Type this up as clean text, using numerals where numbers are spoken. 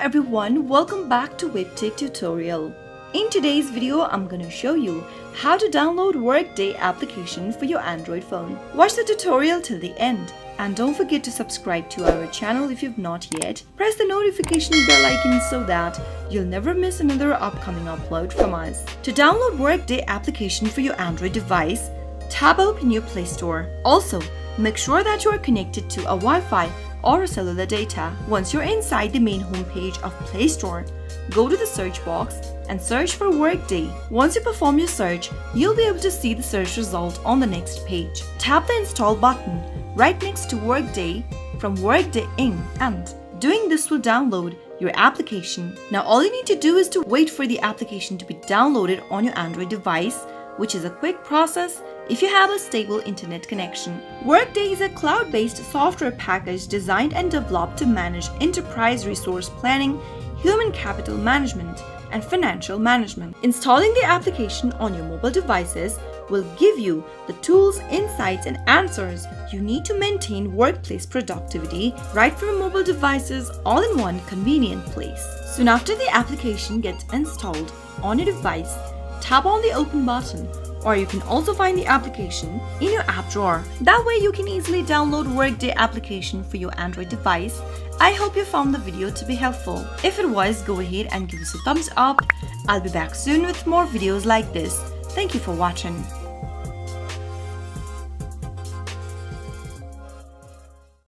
everyone, welcome back to Webtech Tutorial. In today's video, I'm going to show you how to download Workday application for your Android phone. Watch the tutorial till the end. And don't forget to subscribe to our channel if you've not yet. Press the notification bell icon so that you'll never miss another upcoming upload from us. To download Workday application for your Android device, tap open your Play Store. Also, make sure that you are connected to a Wi-Fi or a cellular data. Once you're inside the main homepage of Play Store, go to the search box and search for Workday. Once you perform your search, you'll be able to see the search result on the next page. Tap the install button right next to Workday from Workday Inc. and doing this will download your application. Now all you need to do is to wait for the application to be downloaded on your Android device, which is a quick process if you have a stable internet connection. Workday is a cloud-based software package designed and developed to manage enterprise resource planning, human capital management, and financial management. Installing the application on your mobile devices will give you the tools, insights, and answers you need to maintain workplace productivity right from mobile devices all in one convenient place. Soon after the application gets installed on your device, tap on the open button, or you can also find the application in your app drawer. That way you can easily download Workday application for your Android device. I hope you found the video to be helpful. If it was, go ahead and give us a thumbs up. I'll be back soon with more videos like this. Thank you for watching.